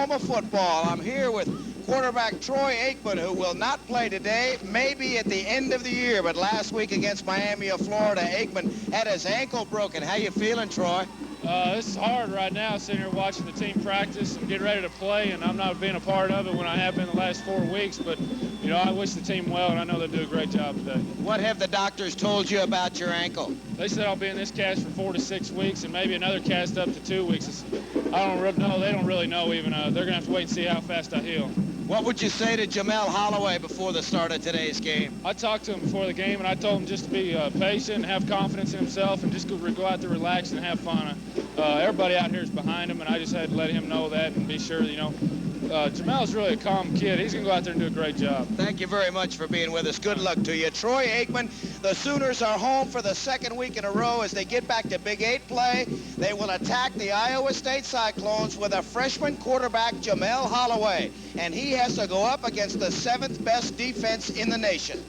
Oklahoma football. I'm here with quarterback Troy Aikman, who will not play today, maybe at the end of the year, but last week against Miami of Florida, Aikman had his ankle broken. How you feeling, Troy? This is hard right now, sitting here watching the team practice and get ready to play, and I'm not being a part of it when I have been the last 4 weeks, but, you know, I wish the team well, and I know they'll do a great job today. What have the doctors told you about your ankle? They said I'll be in this cast for 4 to 6 weeks, and maybe another cast up to 2 weeks. I don't know. They don't really know even. They're going to have to wait and see how fast I heal. What would you say to Jamel Holloway before the start of today's game? I talked to him before the game, and I told him just to be patient and have confidence in himself and just go out there, relax, and have fun. Everybody out here is behind him, and I just had to let him know that and be sure, you know, Jamel's really a calm kid. He's going to go out there and do a great job. Thank you very much for being with us. Good luck to you. Troy Aikman, the Sooners are home for the second week in a row as they get back to Big 8 play. They will attack the Iowa State Cyclones with a freshman quarterback, Jamel Holloway, and he has to go up against the 7th best defense in the nation.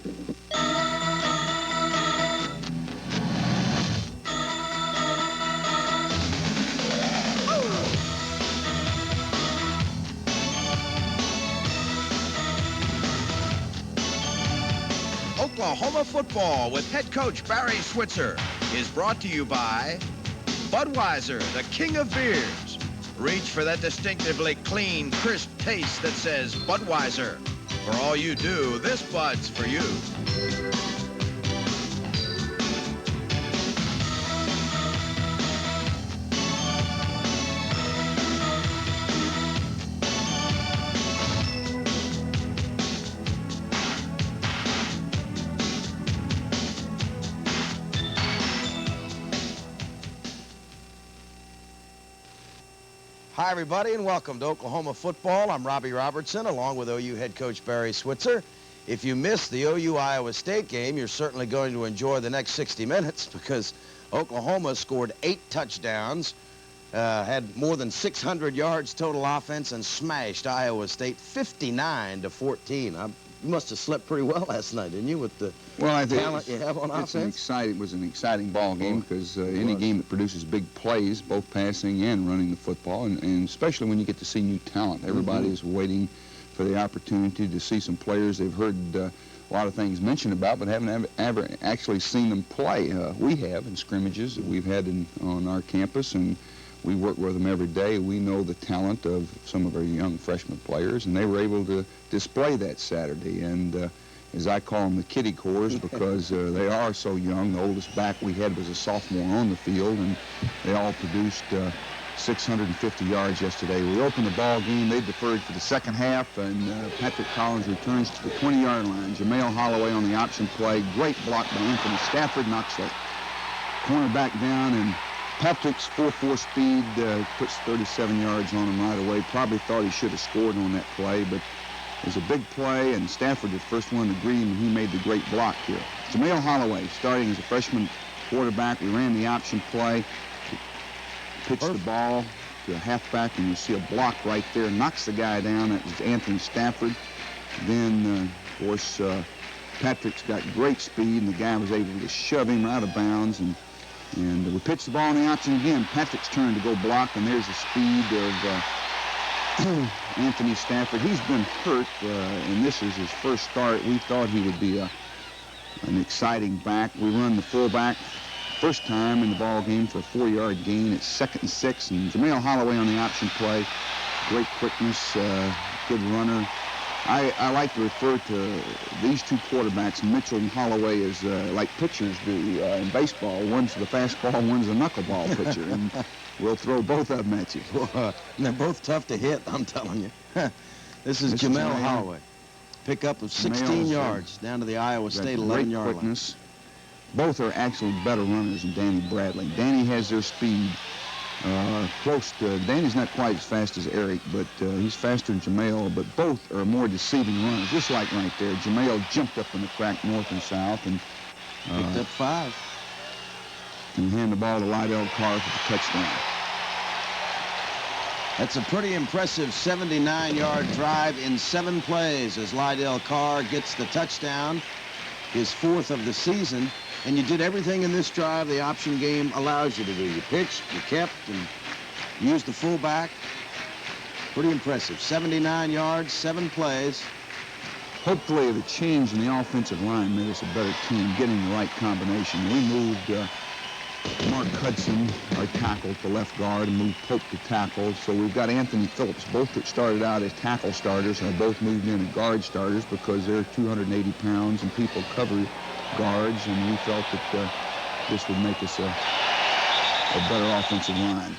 Oklahoma football with head coach Barry Switzer is brought to you by Budweiser, the king of beers. Reach for that distinctively clean, crisp taste that says Budweiser. For all you do, this Bud's for you. Hi, everybody, and welcome to Oklahoma football. I'm Robbie Robertson, along with OU head coach Barry Switzer. If you missed the OU-Iowa State game, you're certainly going to enjoy the next 60 minutes because Oklahoma scored 8 touchdowns, had more than 600 yards total offense, and smashed Iowa State 59-14. You must have slept pretty well last night, didn't you, with the talent you have on offense? It was an exciting ball game because any game that produces big plays, both passing and running the football, and especially when you get to see new talent. Everybody is waiting for the opportunity to see some players they've heard a lot of things mentioned about, but haven't ever actually seen them play. We have in scrimmages that we've had on our campus, and we work with them every day. We know the talent of some of our young freshman players, and they were able to display that Saturday. And as I call them, the kiddie corps, because they are so young. The oldest back we had was a sophomore on the field, and they all produced 650 yards yesterday. We opened the ball game. They deferred for the second half, and Patrick Collins returns to the 20-yard line. Jamel Holloway on the option play. Great block by Anthony Stafford, knocks the cornerback down, and Patrick's 4.4 speed puts 37 yards on him right away. Probably thought he should have scored on that play, but it was a big play, and Stafford, the first one to agree, and he made the great block here. Jamel Holloway, starting as a freshman quarterback. We ran the option play, pitched the ball to a halfback, and you see a block right there, knocks the guy down. That was Anthony Stafford. Then, of course, Patrick's got great speed, and the guy was able to shove him out of bounds, and we pitched the ball in the option again. Patrick's turn to go block, and there's the speed of Anthony Stafford. He's been hurt, and this is his first start. We thought he would be an exciting back. We run the fullback first time in the ball game for a 4-yard gain. It's 2nd and 6, and Jamel Holloway on the option play. Great quickness, good runner. I like to refer to these two quarterbacks, Mitchell and Holloway, as like pitchers do in baseball. One's the fastball, one's the knuckleball pitcher, and we'll throw both of them at you. And they're both tough to hit, I'm telling you. This is Jamel Holloway. Pickup of 16 yards down to the Iowa State 11-yard line. Both are actually better runners than Danny Bradley. Danny has their speed close to. Danny's not quite as fast as Eric, but he's faster than Jamel, but both are more deceiving runners, just like right there. Jamel jumped up in the crack north and south and picked up 5. And hand the ball to Lydell Carr for the touchdown. That's a pretty impressive 79-yard drive in 7 plays as Lydell Carr gets the touchdown, his 4th of the season. And you did everything in this drive the option game allows you to do. You pitched, you kept, and used the fullback. Pretty impressive. 79 yards, 7 plays. Hopefully the change in the offensive line made us a better team, getting the right combination. We moved Mark Hudson, our tackle, to left guard, and moved Pope to tackle. So we've got Anthony Phillips, both that started out as tackle starters, and are both moved in as guard starters because they're 280 pounds and people cover guards, and we felt that this would make us a better offensive line.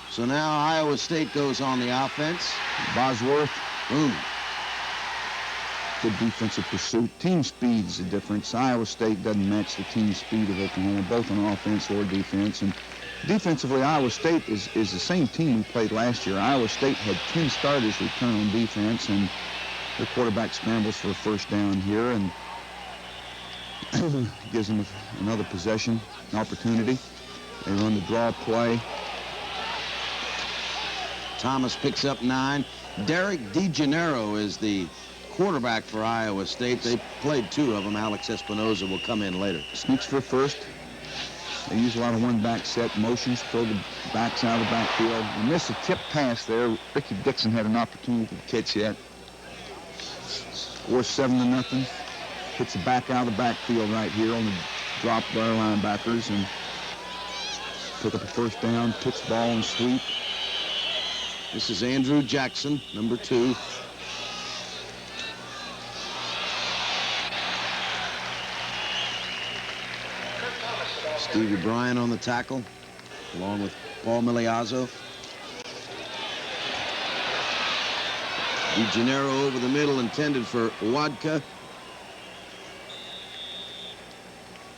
So now Iowa State goes on the offense. Bosworth, Boom. good defensive pursuit. Team speed's the difference. Iowa State doesn't match the team speed of Oklahoma, both on offense or defense. And defensively, Iowa State is the same team we played last year. Iowa State had 10 starters return on defense, and their quarterback scrambles for a first down here and gives them another possession, an opportunity. They run the draw play. Thomas picks up 9. Derek DeGennaro is the quarterback for Iowa State. They played 2 of them. Alex Espinoza will come in later. Sneaks for first. They use a lot of one-back set motions, throw the backs out of the backfield. They missed a tip pass there. Ricky Dixon had an opportunity to catch that. Score 7-0. Hits the back out of the backfield right here on the drop by our linebackers and pick up a first down, pitch ball and sweep. This is Andrew Jackson, number 2. Stevie Bryan on the tackle, along with Paul Miliazzo. DeGennaro over the middle, intended for Wadka.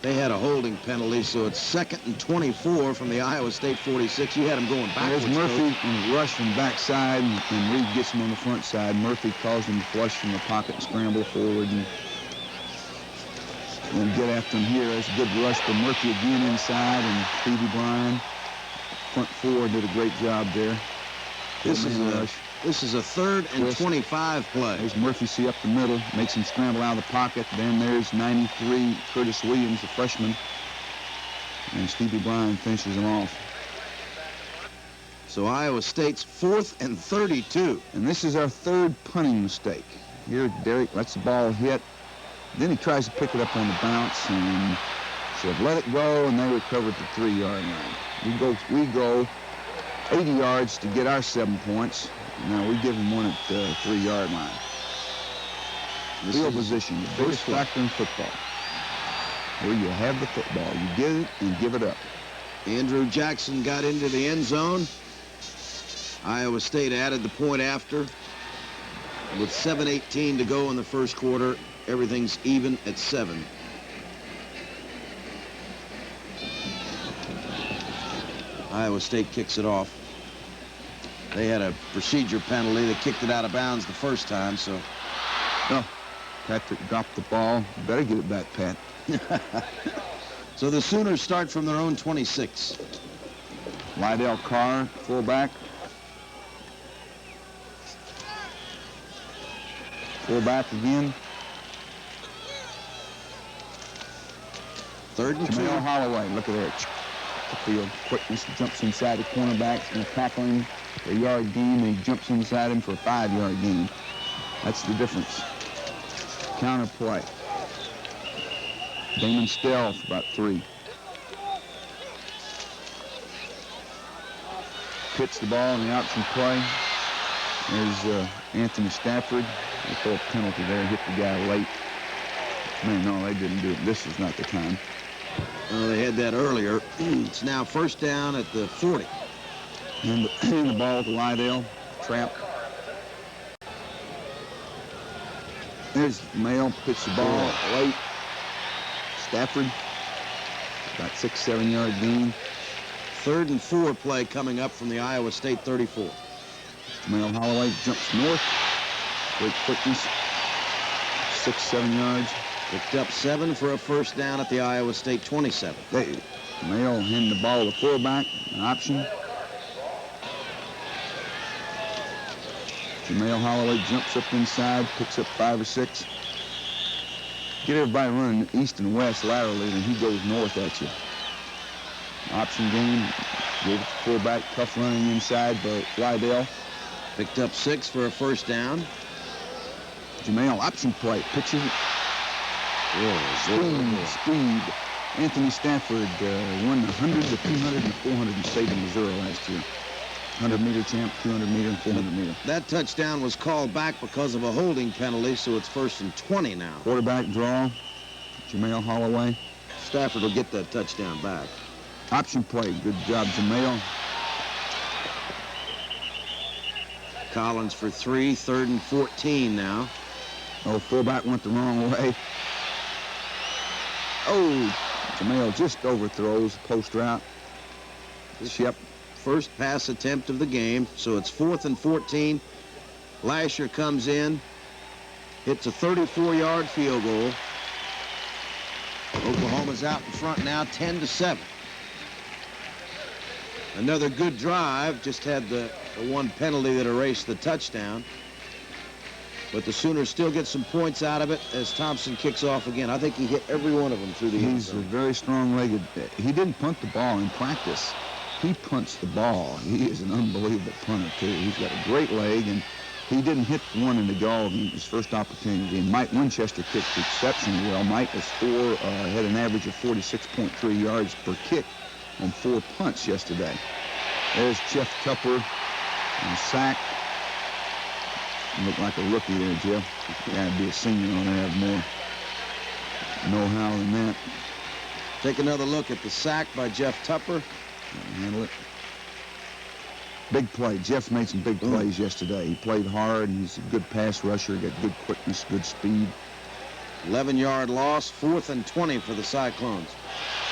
They had a holding penalty, so it's 2nd and 24 from the Iowa State 46. You had him going backwards. There's Murphy on the rush from backside, and Reed gets him on the front side. Murphy caused him to flush from the pocket and scramble forward and get after him here. That's a good rush for Murphy again inside, and Stevie Bryan, front 4, did a great job there. This is a 3rd and 25 play. There's Murphy see up the middle, makes him scramble out of the pocket. Then there's 93, Curtis Williams, the freshman. And Stevie Bryan finishes him off. So Iowa State's 4th and 32. And this is our 3rd punting mistake. Here, Derek lets the ball hit. Then he tries to pick it up on the bounce and said, let it go, and they recover at the 3-yard line. We go 80 yards to get our 7 points. Now we give them one at the 3-yard line. Field position, the biggest factor in football. Where you have the football, you get it and give it up. Andrew Jackson got into the end zone. Iowa State added the point after. With 7:18 to go in the first quarter, everything's even at 7. Iowa State kicks it off. They had a procedure penalty. They kicked it out of bounds the first time, so. Oh, Patrick dropped the ball. Better get it back, Pat. So the Sooners start from their own 26. Lydell Carr, fullback. Fullback again. 3rd and 2. Jamel Holloway, look at that. The field quickness, jumps inside the cornerback and tackling for a yard gain. He jumps inside him for a 5-yard gain. That's the difference. Counter play. Damon Stell for about 3. Pitch the ball in the option play. There's Anthony Stafford. They throw a penalty there, hit the guy late. Man, no, they didn't do it. This is not the time. They had that earlier. It's now first down at the 40. And the ball to Lydell. Trap. There's Mail. Pitch the ball late. Stafford. About 6-7 yard gain. 3rd and 4 play coming up from the Iowa State 34. Mail Holloway jumps north. Great quickness. 6-7 yards. Picked up 7 for a first down at the Iowa State 27. Mail handing the ball to the fullback. An option. Jamel Holloway jumps up inside, picks up 5 or 6. Get everybody running east and west laterally, and he goes north at you. Option game. Give it to fullback. Tough running inside by Lydell. Picked up 6 for a first down. Jamel, option play, pitching. Speed. Anthony Stafford won 100, the 200, and the 400 in state in Missouri last year. 100-meter champ, 200-meter, and 400-meter. That touchdown was called back because of a holding penalty, so it's 1st and 20 now. Quarterback draw, Jamel Holloway. Stafford will get that touchdown back. Option play, good job, Jamel. Collins for 3, 3rd and 14 now. Oh, fullback went the wrong way. Oh, Jamel just overthrows post route. Yep. First pass attempt of the game, so it's 4th and 14. Lasher comes in, hits a 34-yard field goal. Oklahoma's out in front now, 10-7. Another good drive, just had the one penalty that erased the touchdown. But the Sooners still get some points out of it as Thompson kicks off again. I think he hit every one of them through the end He's zone. a very strong-legged. He didn't punt the ball in practice. He punts the ball. He is an unbelievable punter, too. He's got a great leg, and he didn't hit one in the goal in his first opportunity. And Mike Winchester kicked exceptionally well. Mike was had an average of 46.3 yards per kick on 4 punts yesterday. There's Jeff Tupper and sack. Look like a rookie there, Jeff. You gotta be a senior on there, have more know-how than that. Take another look at the sack by Jeff Tupper. Handle it. Big play. Jeff made some big plays yesterday. He played hard, and he's a good pass rusher. Got good quickness, good speed. 11-yard loss, 4th and 20 for the Cyclones.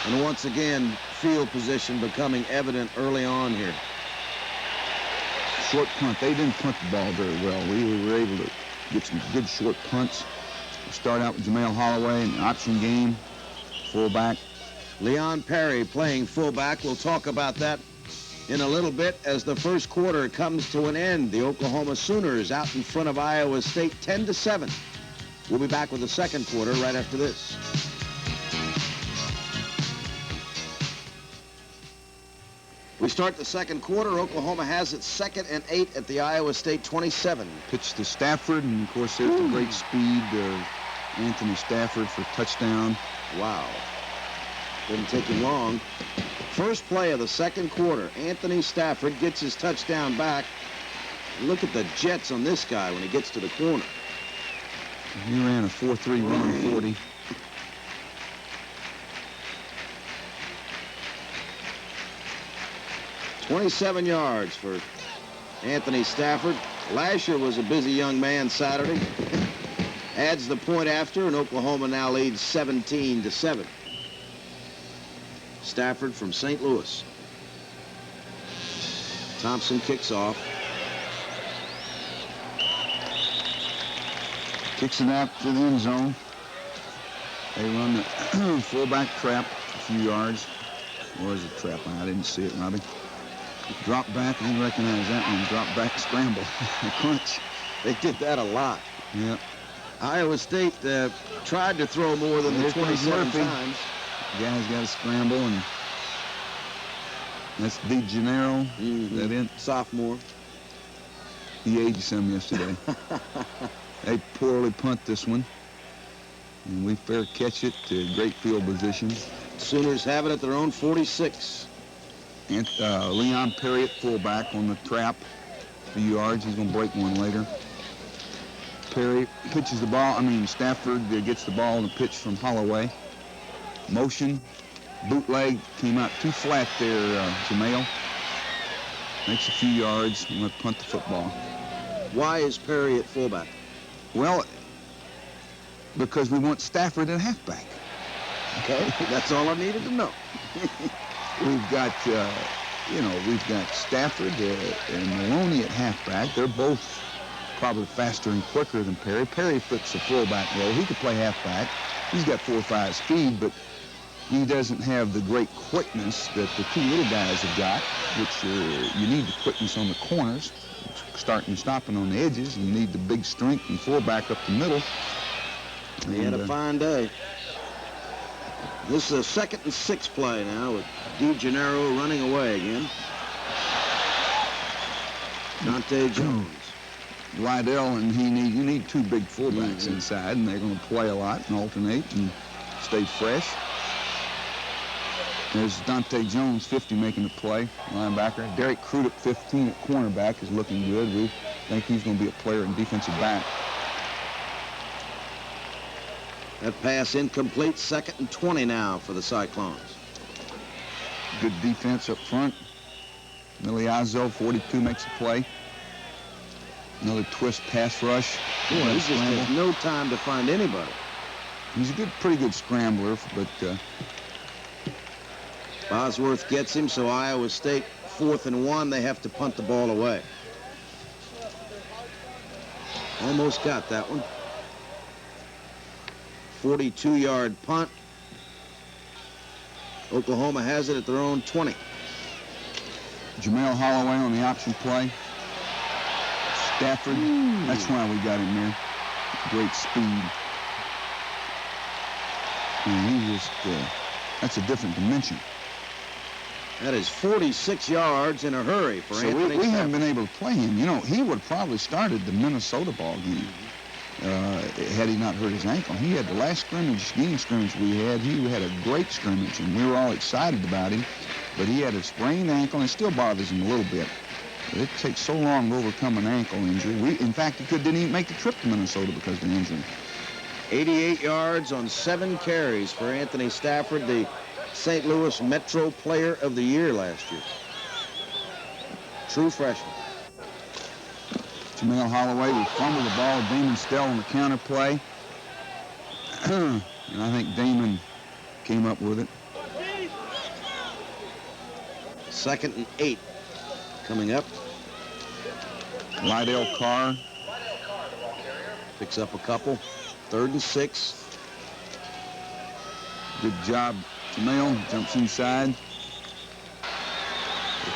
And once again, field position becoming evident early on here. Short punt. They didn't punt the ball very well. We were able to get some good short punts. We start out with Jamel Holloway in the option game, fullback. Leon Perry playing fullback. We'll talk about that in a little bit as the first quarter comes to an end. The Oklahoma Sooners out in front of Iowa State 10-7. We'll be back with the second quarter right after this. We start the second quarter. Oklahoma has it 2nd and 8 at the Iowa State 27. Pitch to Stafford, and of course there's the great speed of Anthony Stafford for touchdown. Wow. Didn't take him long. First play of the second quarter. Anthony Stafford gets his touchdown back. Look at the jets on this guy when he gets to the corner. He ran a 4.3 140. .27 yards for Anthony Stafford. Lasher was a busy young man Saturday. Adds the point after, and Oklahoma now leads 17-7. Stafford from St. Louis. Thompson kicks off. Kicks it out to the end zone. They run the fullback trap a few yards. Where's the trap? I didn't see it, Robbie. Drop back, I didn't recognize that one. Drop back, scramble, crunch. They did that a lot. Yeah. Iowa State tried to throw more than the 27 times. The guy's got to scramble, and that's De Gennaro. That in sophomore. He aged some yesterday. They poorly punt this one, and we fair catch it to great field position. Sooners have it at their own 46. And Leon Perry at fullback on the trap. A few yards. He's going to break one later. Perry pitches the ball. Stafford gets the ball on the pitch from Holloway. Motion. Bootleg. Came out too flat there, Jamel. Makes a few yards. I'm going to punt the football. Why is Perry at fullback? Well, because we want Stafford at halfback. Okay, that's all I needed to know. We've got, we've got Stafford and Maloney at halfback. They're both probably faster and quicker than Perry. Perry fits the fullback role. He could play halfback. He's got 4.5 speed, but he doesn't have the great quickness that the two little guys have got, which you need the quickness on the corners, starting and stopping on the edges. You need the big strength and fullback up the middle. He had a fine day. This is a 2nd and 6 play now with De Gennaro running away again. Dante Jones. Lydell and you need two big fullbacks inside, and they're going to play a lot and alternate and stay fresh. There's Dante Jones, 50, making the play, linebacker. Derek Crudup, 15, at cornerback, is looking good. We think he's going to be a player in defensive back. That pass incomplete. 2nd and 20 now for the Cyclones. Good defense up front. Miliazzo, 42, makes a play. Another twist pass rush. Boy, he just has no time to find anybody. He's a pretty good scrambler, but Bosworth gets him, so Iowa State 4th and 1. They have to punt the ball away. Almost got that one. 42-yard punt. Oklahoma has it at their own 20. Jamel Holloway on the option play. Stafford, that's why we got him there. Great speed. And he just, that's a different dimension. That is 46 yards in a hurry for Anthony So we Stafford. haven't been able to play him. You know, he would have probably started the Minnesota ball game had he not hurt his ankle. He had the last game scrimmage we had. He had a great scrimmage, and we were all excited about him. But he had a sprained ankle, and it still bothers him a little bit. But it takes so long to overcome an ankle injury. In fact, he didn't even make the trip to Minnesota because of the injury. 88 yards on 7 carries for Anthony Stafford, the St. Louis Metro Player of the Year last year. True freshman. Jamel Holloway will fumble the ball. Damon Stell on the counter play. And I think Damon came up with it. 2nd and 8 coming up. Lydell Carr Picks up a couple. 3rd and 6. Good job. Jamel jumps inside.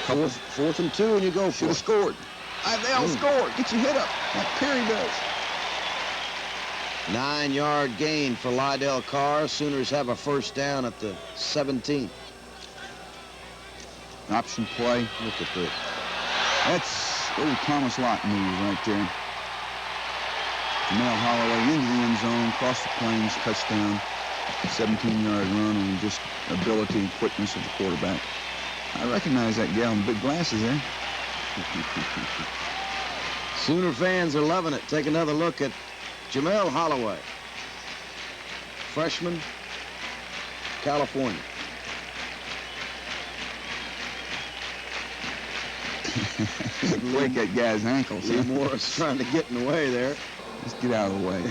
4th and 2, and you go for Should have it. scored. They all scored. Get your head up. Like Perry does. 9-yard gain for Lydell Carr. Sooners have a first down at the 17. Option play. Look at that. That's old Thomas Lott move right there. Jamel Holloway into the end zone, across the plains, touchdown. 17-yard run on just ability and quickness of the quarterback. I recognize that gal in the big glasses there. Sooner fans are loving it. Take another look at Jamel Holloway. Freshman, California. Break that guy's ankles. Lee Morris trying to get in the way there. Just get out of the way.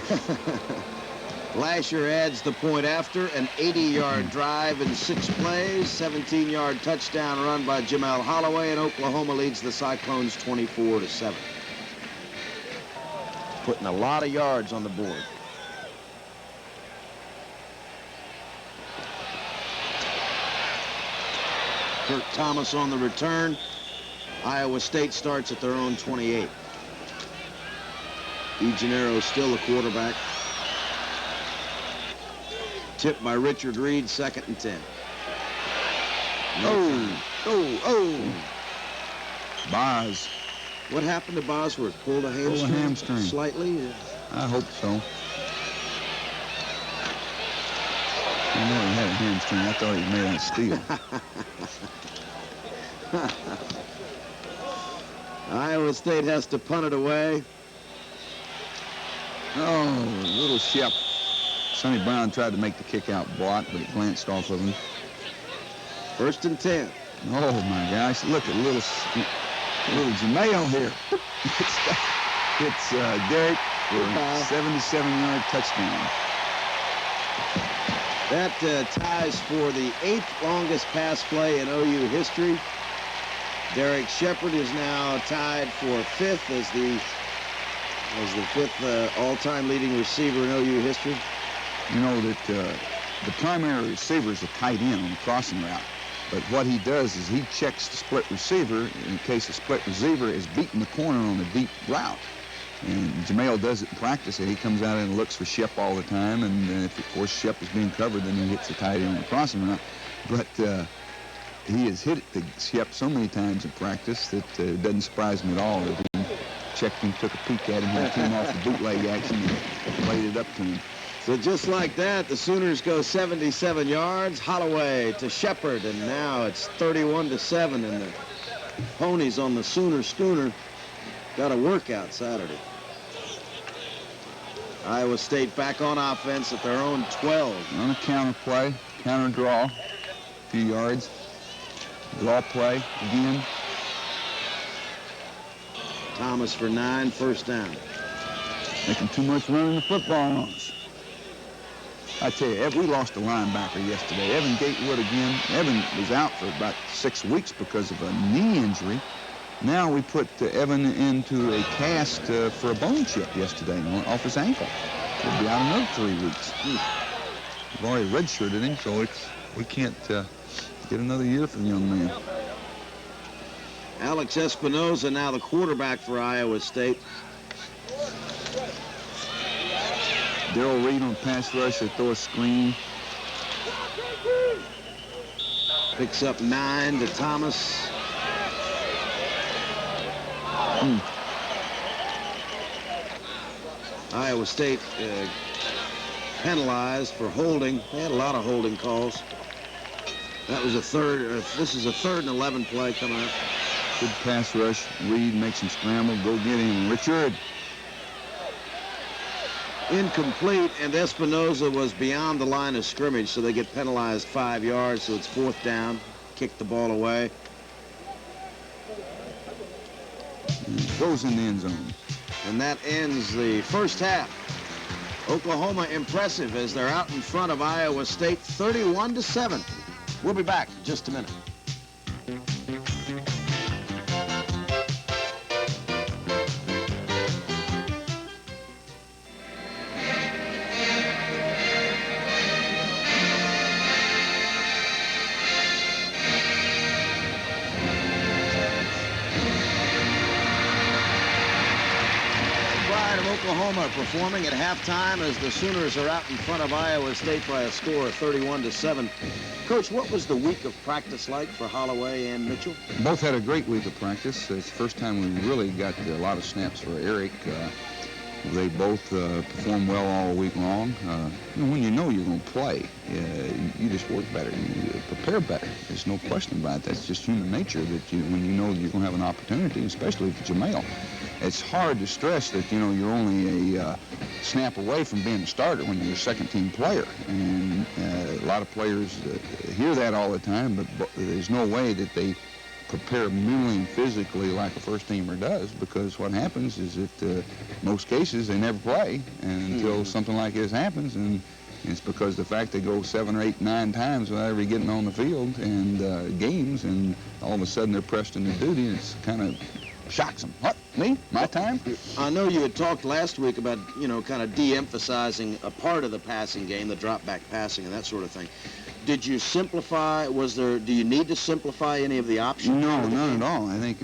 Lasher adds the point after an 80-yard drive in 6 plays. 17-yard touchdown run by Jamel Holloway, and Oklahoma leads the Cyclones 24-7. Putting a lot of yards on the board. Kurt Thomas on the return. Iowa State starts at their own 28. DeGennaro still the quarterback. Tipped by Richard Reed, 2nd and 10. Oh. Boz. What happened to Bosworth? Pulled a hamstring? Slightly? I hope so. I know he had a hamstring. I thought he was made out of steel. Iowa State has to punt it away. Oh, little Shep. Sonny Brown tried to make the kick out block, but it glanced off of him. 1st and 10. Oh, my gosh. Look at little Jamel here. It's Derek for a 77-yard touchdown. That ties for the 8th longest pass play in OU history. Derek Shepard is now tied for 5th as the 5th all-time leading receiver in OU history. You know that the primary receiver is a tight end on the crossing route. But what he does is he checks the split receiver in case the split receiver is beating the corner on a deep route. And Jamel does it in practice. He comes out and looks for Shep all the time. And if, of course, Shep is being covered, then he hits the tight end on the crossing route. But he has hit it to Shep so many times in practice that it doesn't surprise me at all that he checked him, took a peek at him, and came off the bootleg action and laid it up to him. So just like that, the Sooners go 77 yards. Holloway to Shepard, and now it's 31-7, and the Ponies on the Sooner schooner got a workout Saturday. Iowa State back on offense at their own 12. On a counter play, counter draw, a few yards. Draw play again. Thomas for 9, first down. Making too much running the football on us. I tell you, we lost a linebacker yesterday. Evan Gatewood again. Evan was out for about 6 weeks because of a knee injury. Now we put Evan into a cast for a bone chip yesterday off his ankle. He'll be out another 3 weeks. We've already redshirted him, so we can't get another year for the young man. Alex Espinoza now the quarterback for Iowa State. Darrell Reed on pass rush, they throw a screen. Picks up 9 to Thomas. Iowa State penalized for holding. They had a lot of holding calls. That was a third. This is a 3rd and 11 play coming up. Good pass rush. Reed makes him scramble. Go get him, Richard. Incomplete, and Espinoza was beyond the line of scrimmage, so they get penalized 5 yards, so it's 4th down. Kick the ball away. Goes in the end zone. And that ends the first half. Oklahoma impressive as they're out in front of Iowa State 31-7. We'll be back in just a minute. Oklahoma performing at halftime as the Sooners are out in front of Iowa State by a score of 31-7. Coach, what was the week of practice like for Holloway and Mitchell? Both had a great week of practice. It's the first time we really got a lot of snaps for Eric. They both performed well all week long. When you know you're going to play, you just work better. You prepare better. There's no question about it. That's just human nature that when you know you're going to have an opportunity, especially if it's a male. It's hard to stress that, you're only a snap away from being a starter when you're a second-team player. And a lot of players hear that all the time, but there's no way that they prepare mentally and physically like a first-teamer does, because what happens is that most cases they never play until something like this happens, and it's because the fact they go 7 or 8, 9 times without ever getting on the field and games, and all of a sudden they're pressed into duty, and it's kind of shocks them. What? Me? My time? I know you had talked last week about, kind of de-emphasizing a part of the passing game, the drop-back passing and that sort of thing. Did you simplify? Do you need to simplify any of the options? No, not at all. I think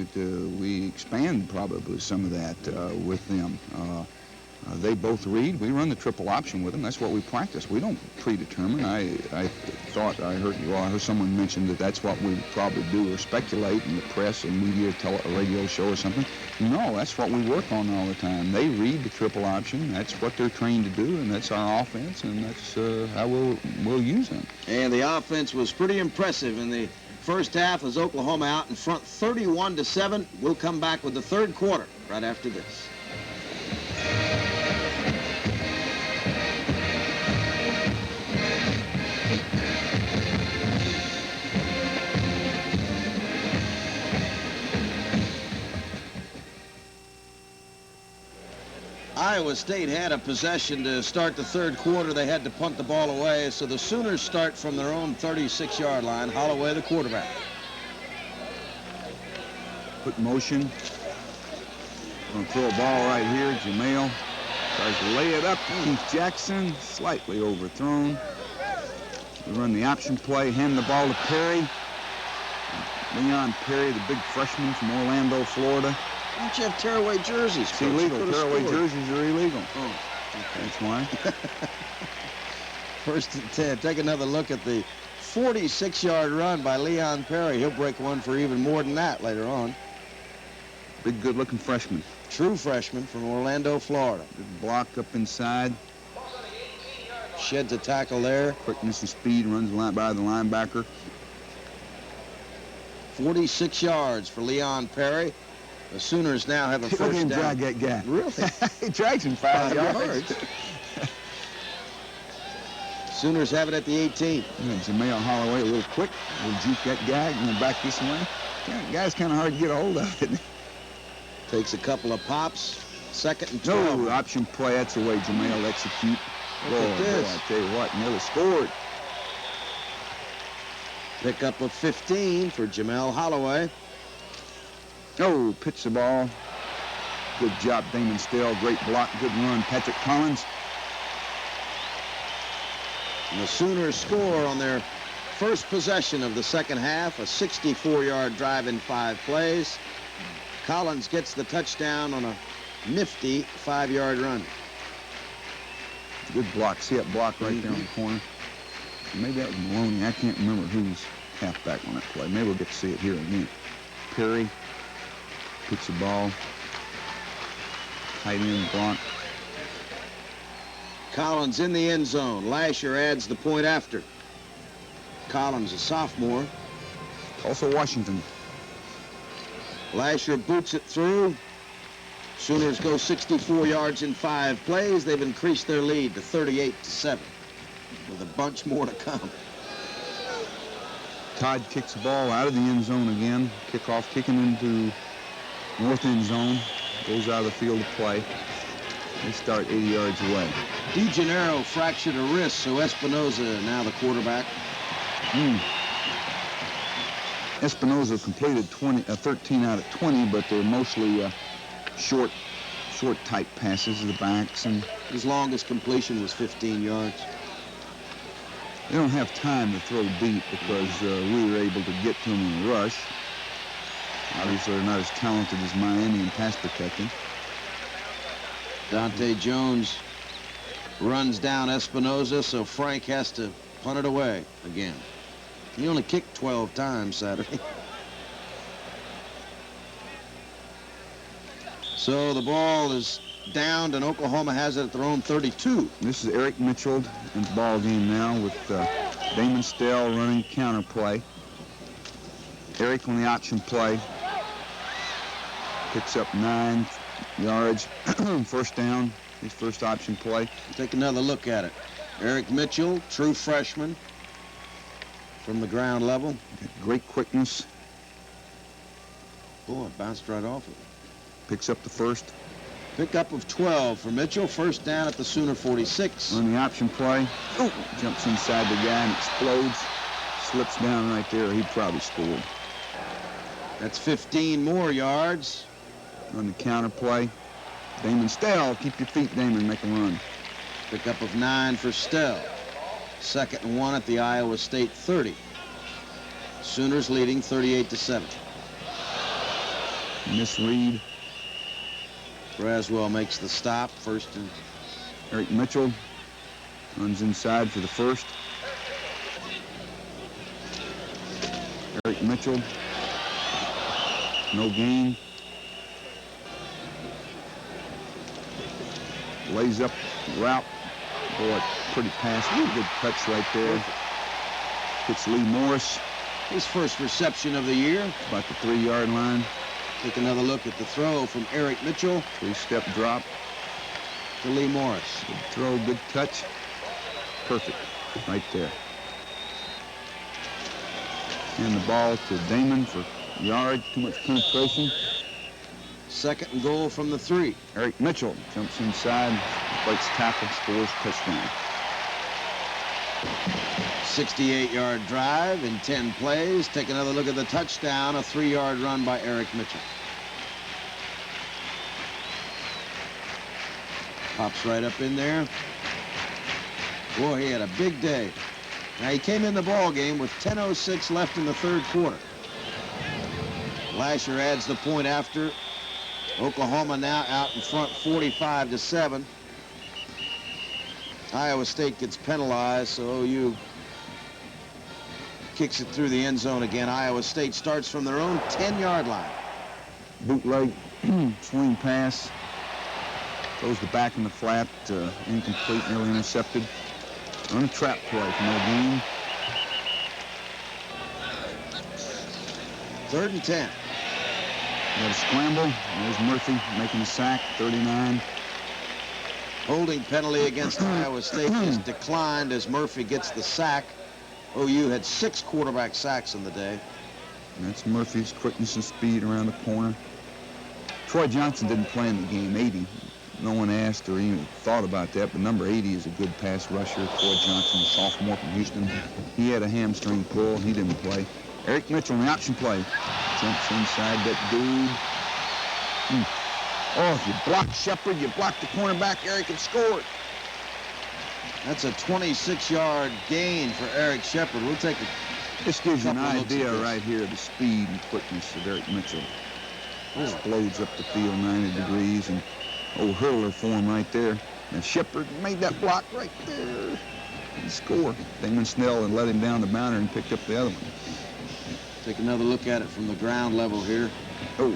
we expand probably some of that with them. They both read. We run the triple option with them. That's what we practice. We don't predetermine. I heard someone mention that that's what we probably do, or speculate in the press or media, a radio show or something. No, that's what we work on all the time. They read the triple option. That's what they're trained to do, and that's our offense, and that's how we'll use them. And the offense was pretty impressive in the first half as Oklahoma out in front 31-7. We'll come back with the third quarter right after this. Iowa State had a possession to start the third quarter. They had to punt the ball away, so the Sooners start from their own 36-yard line. Holloway, the quarterback. Put motion. Going to throw a ball right here. Jamel tries to lay it up. Keith Jackson, slightly overthrown. We run the option play, hand the ball to Perry. Leon Perry, the big freshman from Orlando, Florida. Why don't you have tearaway jerseys? It's illegal. Tearaway jerseys are illegal. Oh, okay. That's why. First and 10. Take another look at the 46-yard run by Leon Perry. He'll break one for even more than that later on. Big, good-looking freshman. True freshman from Orlando, Florida. Good block up inside. Sheds a tackle there. Quickness and speed, runs by the linebacker. 46 yards for Leon Perry. The Sooners now have a Look at first him down. drag that guy. Really? He drags him 5 yards. Sooners have it at the 18. Yeah, Jamel Holloway a little quick. We'll juke that guy. Going back this way. Guy's kind of hard to get a hold of, isn't he? Takes a couple of pops. 2nd and 12. No, option play. That's the way Jamel execute. Look at this. Boy, I tell you what, nearly scored. Pickup of 15 for Jamel Holloway. Oh, pitch the ball. Good job, Damon Stell. Great block, good run. Patrick Collins. And the Sooners score on their first possession of the second half, a 64-yard drive in 5 plays. Collins gets the touchdown on a nifty 5-yard run. Good block. See that block right there on the corner? Maybe that was Maloney. I can't remember who's halfback on that play. Maybe we'll get to see it here again. Perry puts the ball. Tight end block. Collins in the end zone. Lasher adds the point after. Collins, a sophomore. Also Washington. Lasher boots it through. Sooners go 64 yards in 5 plays. They've increased their lead to 38-7 with a bunch more to come. Todd kicks the ball out of the end zone again. Kickoff kicking into north end zone. Goes out of the field of play. They start 80 yards away. DeGennaro fractured a wrist, so Espinoza now the quarterback. Espinoza completed 13 out of 20, but they're mostly short type passes to the backs, and His longest completion was 15 yards. they don't have time to throw deep because we were able to get to them in a rush. Obviously, they're not as talented as Miami in pass protecting. Dante Jones runs down Espinoza, so Frank has to punt it away again. He only kicked 12 times Saturday. So the ball is downed, and Oklahoma has it at their own 32. This is Eric Mitchell in the ball game now with Damon Stell running counter play. Eric on the option play. Picks up 9 yards. First down, his first option play. Take another look at it. Eric Mitchell, true freshman from the ground level. Great quickness. Boy, it bounced right off it. Picks up the first. Pickup of 12 for Mitchell. First down at the Sooner 46. On the option play. Oh, jumps inside the guy and explodes. Slips down right there. He probably scored. That's 15 more yards. On the counter play. Damon Stell. Keep your feet, Damon. Make a run. Pickup of 9 for Stell. 2nd and 1 at the Iowa State 30. Sooners leading 38-7. Misread. Braswell makes the stop. First and Eric Mitchell runs inside for the first. Eric Mitchell. No gain. Lays up route. Boy, pretty pass. Ooh, good touch right there. Gets Lee Morris. his first reception of the year. About the 3-yard line. Take another look at the throw from Eric Mitchell. 3-step drop. To Lee Morris. Good throw, good touch. Perfect. Right there. And the ball to Damon for yard. Too much penetration. 2nd and goal from the 3. Eric Mitchell jumps inside, breaks tackle, scores touchdown. 68-yard drive in 10 plays. Take another look at the touchdown, a 3-yard run by Eric Mitchell. Pops right up in there. Boy, he had a big day. Now, he came in the ball game with 10:06 left in the 3rd quarter. Lasher adds the point after. Oklahoma now out in front 45-7. Iowa State gets penalized, so OU kicks it through the end zone again. Iowa State starts from their own 10-yard line. Bootleg swing pass. Throws the back in the flat. Incomplete, nearly intercepted. On a trap play for no gain. 3rd and 10. Got a scramble. There's Murphy making a sack, 39. Holding penalty against Iowa State is declined as Murphy gets the sack. OU had 6 quarterback sacks in the day. And that's Murphy's quickness and speed around the corner. Troy Johnson didn't play in the game, 80. No one asked or even thought about that, but number 80 is a good pass rusher. Troy Johnson, a sophomore from Houston. He had a hamstring pull. He didn't play. Eric Mitchell on the option play. Jumps inside that dude. Oh, if you block Shepard, you block the cornerback, Eric had scored. That's a 26-yard gain for Eric Shepard. We'll take a This gives you an couple looks idea at this. right here of the speed and quickness of Eric Mitchell. Explodes up the field 90 degrees, and hurler form right there. And Shepard made that block right there and score. Damon Snell and let him down the boundary and picked up the other one. Take another look at it from the ground level here. Oh,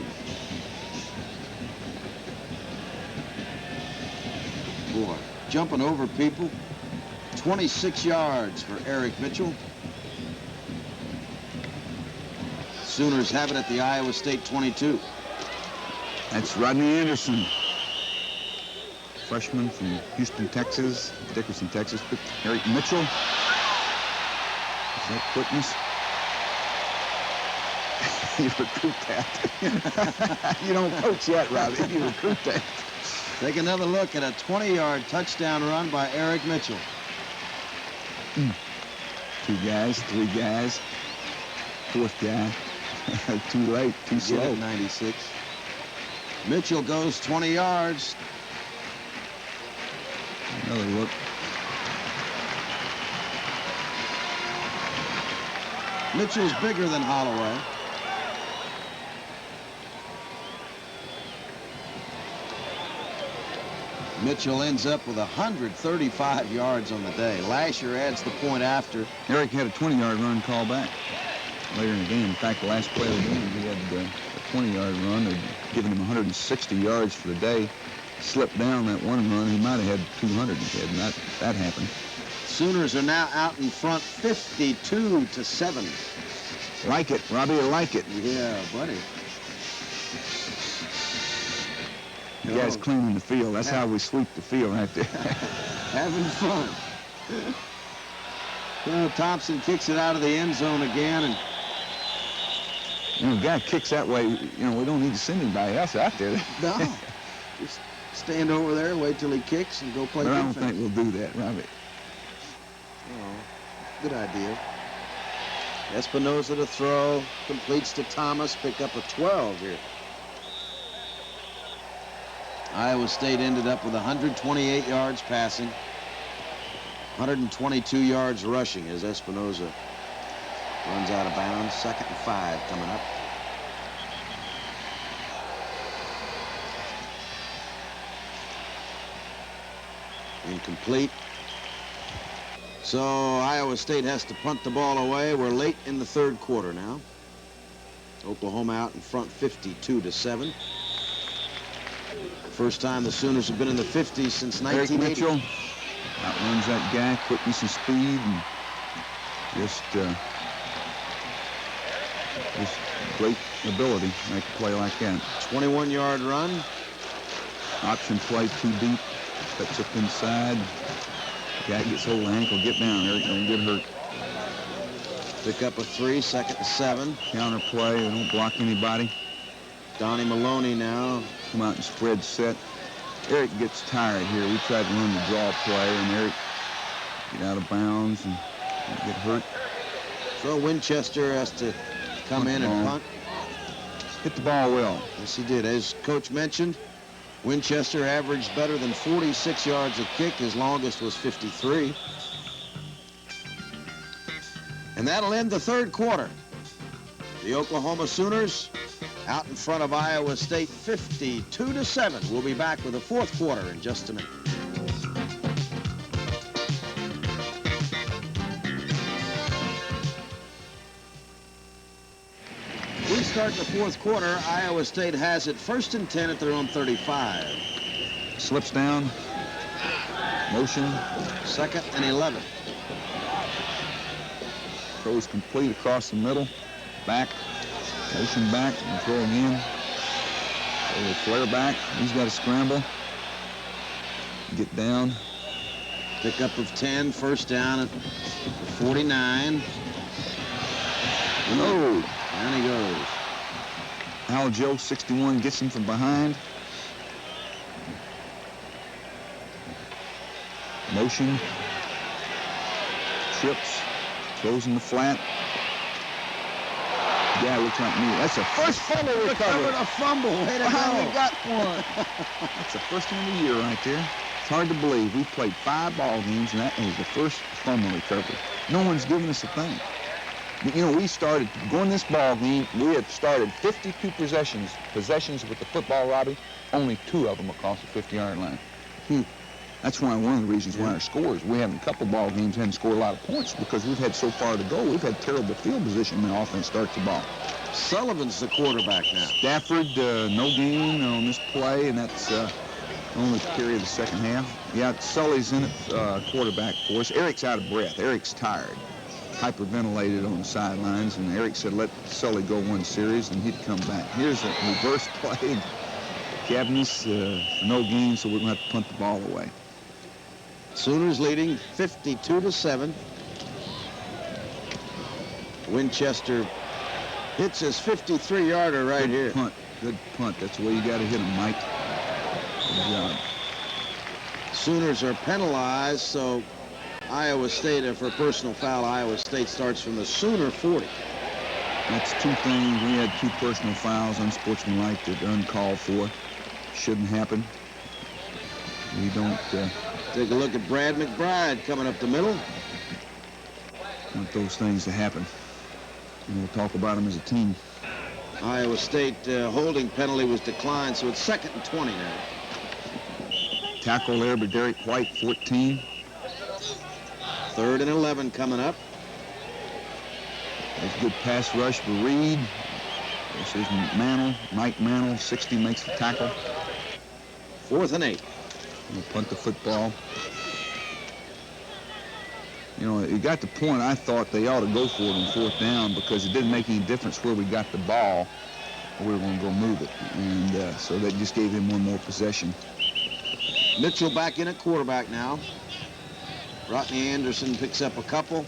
Boy, jumping over people. 26 yards for Eric Mitchell. Sooners have it at the Iowa State 22. that's Rodney Anderson. Freshman from Houston, Texas, Dickerson, Texas. But Eric Mitchell. Is that quickness? You recruit that. You don't coach yet, Robbie. You recruit that. Take another look at a 20-yard touchdown run by Eric Mitchell. 2 guys, 3 guys, 4th guy. Too late, too Get slow. it, 96. Mitchell goes 20 yards. Another look. Mitchell's bigger than Holloway. Mitchell ends up with 135 yards on the day. Lasher adds the point after. Eric had a 20-yard run call back later in the game. In fact, the last play of the game, he had a 20-yard run. They'd given him 160 yards for the day. Slipped down that one run. He might have had 200 if had not that happened. Sooners are now out in front 52-7. Like it, Robbie, you like it. Yeah, buddy. You guys cleaning the field. That's how we sweep the field right there. Having fun. Well, Thompson kicks it out of the end zone again, and You know, a guy kicks that way, you know, we don't need to send anybody else out there. no, just stand over there, wait till he kicks, and go play But I don't defense. think we'll do that, Robbie. Oh, good idea. Espinoza to throw, completes to Thomas, pick up a 12 here. Iowa State ended up with 128 yards passing, 122 yards rushing as Espinoza runs out of bounds. 2nd and 5 coming up. Incomplete. So Iowa State has to punt the ball away. We're late in the 3rd quarter now. Oklahoma out in front 52-7. First time the Sooners have been in the 50s since Eric 1980. Mitchell outruns that guy, quickness and speed, and just great ability to make a play like that. 21-yard run. Option play too deep, cuts up inside. Guy gets hold of the ankle, get down, Eric, don't get hurt. Pick up a 3, 2nd and 7. Counter play, they don't block anybody. Donnie Maloney now. Come out and spread set. Eric gets tired here. We tried to run the draw play, and Eric get out of bounds and get hurt. So Winchester has to come in and punt. Hit the ball well. Yes, he did. As Coach mentioned, Winchester averaged better than 46 yards a kick. His longest was 53. And that'll end the 3rd quarter. The Oklahoma Sooners out in front of Iowa State 52-7. We'll be back with the 4th quarter in just a minute. We start the fourth quarter. Iowa State has it 1st and 10 at their own 35. Slips down. Motion. 2nd and 11. Throws complete across the middle. Back. Motion back. And throw again. So they flare back. He's got to scramble. Get down. Pickup of 10. First down at 49. No. Down he goes. Al Joe, 61, gets him from behind. Motion. Trips. Throws in the flat. Yeah, looks like me. That's a first fumble recovery. Recovered a fumble. Way to Finally go. got one. That's the first one of the year right there. It's hard to believe. We played 5 ball games, and that was the first fumble recovery. No one's given us a thing. You know, we started, going this ball game, we had started 52 possessions with the football, Robbie. Only 2 of them across the 50-yard line. That's one of the reasons why our scores, we haven't, a couple ball games haven't scored a lot of points because we've had so far to go. We've had terrible field position when the offense starts the ball. Sullivan's the quarterback now. Stafford, no gain on this play, and that's only carry of the second half. Yeah, Sully's in it, quarterback for us. Eric's out of breath. Eric's tired. Hyperventilated on the sidelines, and Eric said let Sully go one series and he'd come back. Here's a reverse play. Cabinets, no gain, so we're going to have to punt the ball away. Sooners leading 52-7. Winchester hits his 53-yarder right Good here. Punt. Good punt. That's the way you got to hit him, Mike. Good job. Sooners are penalized, so Iowa State, for a personal foul, Iowa State starts from the Sooner 40. That's 2 things. We had 2 personal fouls, unsportsmanlike, that are uncalled for. Shouldn't happen. We don't Take a look at Brad McBride coming up the middle. want those things to happen. And we'll talk about them as a team. Iowa State holding penalty was declined, so it's 2nd and 20 now. Tackle there by Derek White, 14. 3rd and 11 coming up. There's a good pass rush for Reed. This is Mantle, Mike Mantle, 60 makes the tackle. 4th and 8. We'll punt the football. You know, it got the point I thought they ought to go for it on 4th down because it didn't make any difference where we got the ball. We were going to go move it. And so that just gave him one more possession. Mitchell back in at quarterback now. Rodney Anderson picks up a couple.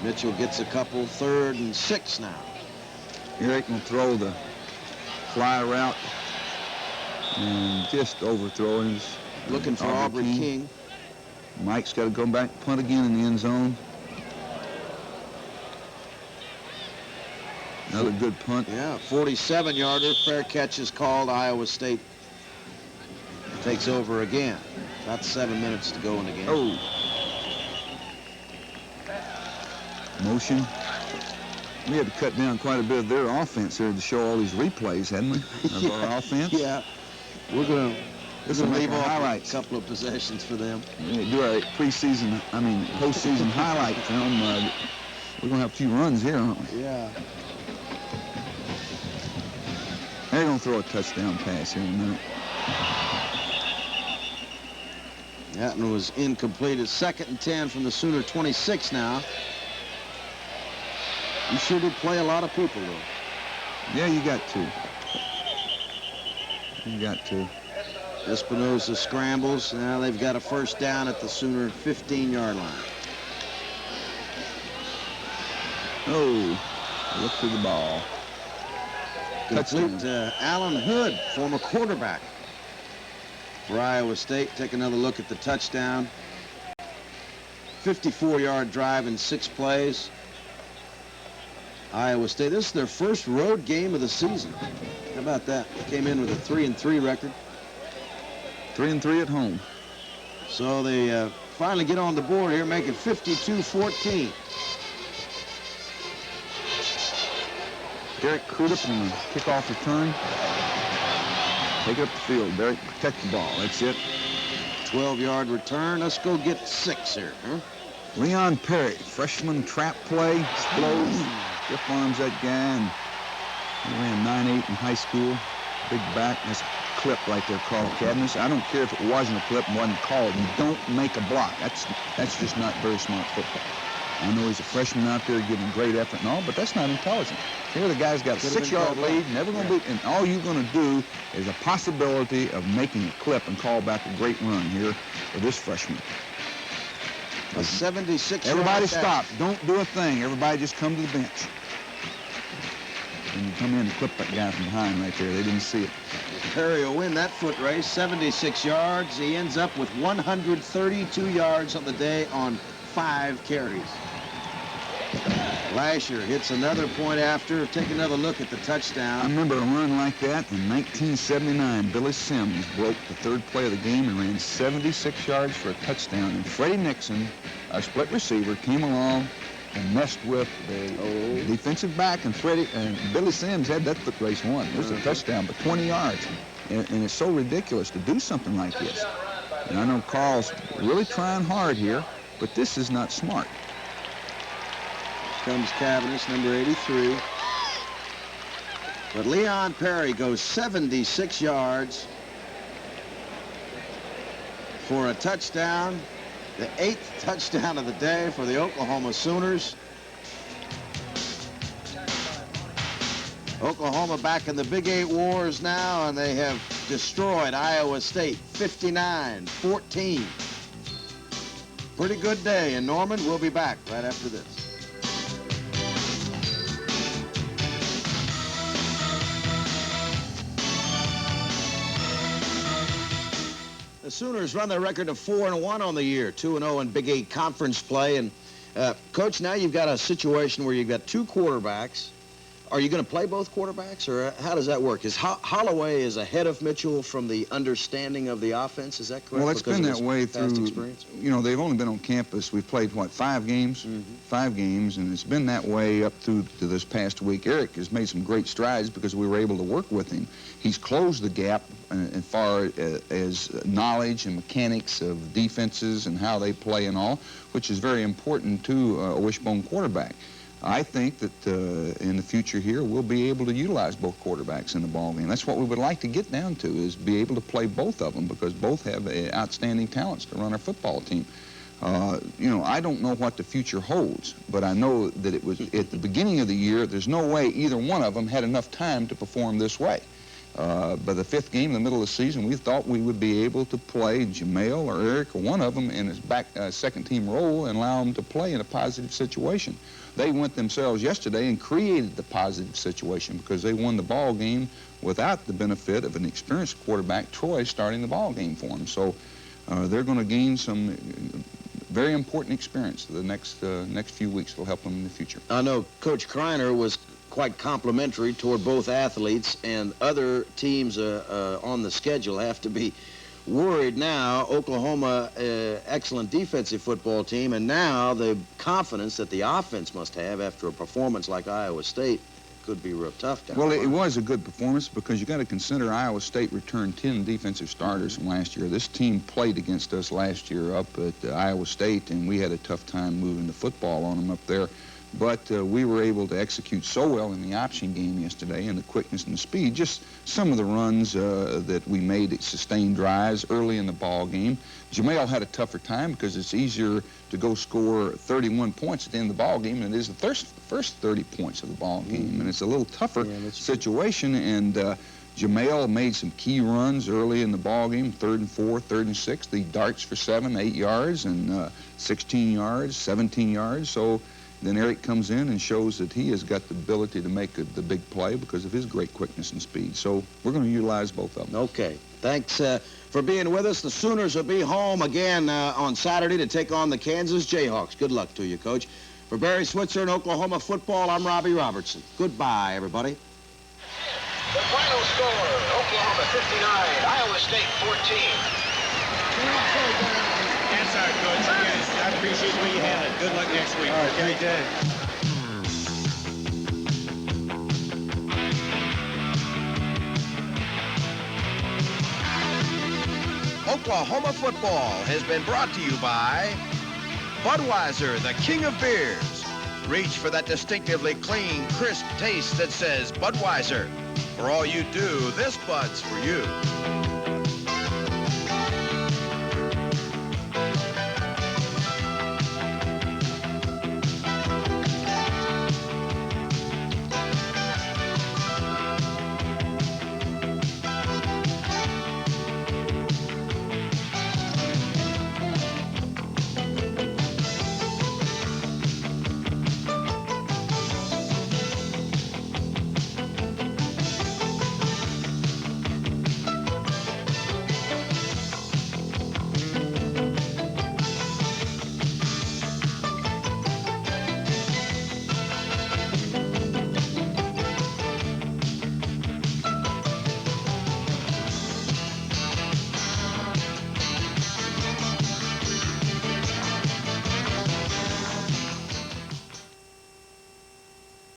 Mitchell gets a couple. 3rd and 6 now. Eric will throw the fly route and just overthrowing. Looking for Aubrey King. Mike's got to go back, punt again in the end zone. Another good punt. Yeah, 47-yarder. Fair catch is called. Iowa State takes over again. About 7 minutes to go in the game. Oh. Motion. We had to cut down quite a bit of their offense here to show all these replays, hadn't we? Of our offense. Yeah. We're going to leave off highlights. a couple of possessions for them. We do our postseason highlight film. We're going to have a few runs here, aren't we? Yeah. They're going to throw a touchdown pass here in a minute. That one was incomplete. It's 2nd and 10 from the Sooner 26 now. You sure did play a lot of people, though. Yeah, you got to. You got to. Espinosa scrambles. Now they've got a first down at the Sooner 15-yard line. Oh, look for the ball. Complete to Alan Hood, former quarterback for Iowa State. Take another look at the touchdown. 54-yard drive in 6 plays. Iowa State, this is their first road game of the season. How about that? Came in with a 3-3 record. 3-3 at home. So they finally get on the board here, make it 52-14. Derek Crudup on the kickoff return. Take it up the field. Derek, protect the ball. That's it. 12-yard return. Let's go get 6 here, huh? Leon Perry, freshman trap play, explodes, stiff arms that guy, and he ran 9.8 in high school. Big back, that's a clip right there, Carl Cadmus. I don't care if it wasn't a clip and wasn't called. You don't make a block. That's just not very smart football. I know he's a freshman out there giving great effort and all, but that's not intelligent. Here the guy's got a 6-yard lead, never going to be, and all you're going to do is a possibility of making a clip and call back a great run here for this freshman. A 76-yard Everybody dash. stop. Don't do a thing. Everybody just come to the bench. And you come in and clip that guy from behind right there. They didn't see it. Perry will win that foot race, 76 yards. He ends up with 132 yards on the day on 5 carries. Lasher hits another point after. Take another look at the I touchdown. remember a run like that in 1979. Billy Sims broke the 3rd play of the game and ran 76 yards for a touchdown. And Freddie Nixon, our split receiver, came along and messed with the defensive back, and Billy Sims had that foot race won. There's a touchdown, but 20 yards. And it's so ridiculous to do something like this. And I know Carl's really trying hard here, but this is not smart. Comes Cavanis, number 83. But Leon Perry goes 76 yards for a touchdown. The 8th touchdown of the day for the Oklahoma Sooners. Oklahoma back in the Big 8 wars now, and they have destroyed Iowa State 59-14. Pretty good day in Norman. We'll be back right after this. The Sooners run their record of 4-1 on the year, 2-0 in Big 8 conference play. And Coach, now you've got a situation where you've got 2 quarterbacks. Are you going to play both quarterbacks, or how does that work? Is Holloway is ahead of Mitchell from the understanding of the offense? Is that correct? Well, it's been that way through, you know, they've only been on campus. We've played, what, 5 games? 5 games, and it's been that way up through to this past week. Eric has made some great strides because we were able to work with him. He's closed the gap as far as knowledge and mechanics of defenses and how they play and all, which is very important to a wishbone quarterback. I think that in the future here, we'll be able to utilize both quarterbacks in the ballgame. That's what we would like to get down to, is be able to play both of them, because both have outstanding talents to run our football team. You know, I don't know what the future holds, but I know that it was at the beginning of the year, there's no way either one of them had enough time to perform this way. By the 5th game in the middle of the season, we thought we would be able to play Jamel or Eric or one of them in his back second-team role and allow them to play in a positive situation. They went themselves yesterday and created the positive situation because they won the ball game without the benefit of an experienced quarterback, Troy, starting the ball game for them. So they're going to gain some very important experience the next few weeks. It'll help them in the future. I know Coach Kreiner was quite complimentary toward both athletes, and other teams on the schedule have to be worried now. Oklahoma, excellent defensive football team, and now the confidence that the offense must have after a performance like Iowa State could be real tough down Well, the line. it was a good performance because you got to consider Iowa State returned 10 defensive starters from last year. This team played against us last year up at Iowa State, and we had a tough time moving the football on them up there. But we were able to execute so well in the option game yesterday, and the quickness and the speed. Just some of the runs that we made at sustained drives early in the ball game. Jamel had a tougher time because it's easier to go score 31 points at the end of the ball game than it is the first 30 points of the ball game. And it's a little tougher situation. And Jamel made some key runs early in the ball game, 3rd and 4, 3rd and 6. The darts for 7, 8 yards, and 16 yards, 17 yards. So then Eric comes in and shows that he has got the ability to make the big play because of his great quickness and speed. So we're going to utilize both of them. Okay. Thanks for being with us. The Sooners will be home again on Saturday to take on the Kansas Jayhawks. Good luck to you, Coach. For Barry Switzer in Oklahoma football, I'm Robbie Robertson. Goodbye, everybody. The final score, Oklahoma 59, Iowa State 14. That's our coach. Yes, I appreciate what you had. Good luck next week. All right, great day. Oklahoma football has been brought to you by Budweiser, the king of beers. Reach for that distinctively clean, crisp taste that says Budweiser. For all you do, this Bud's for you.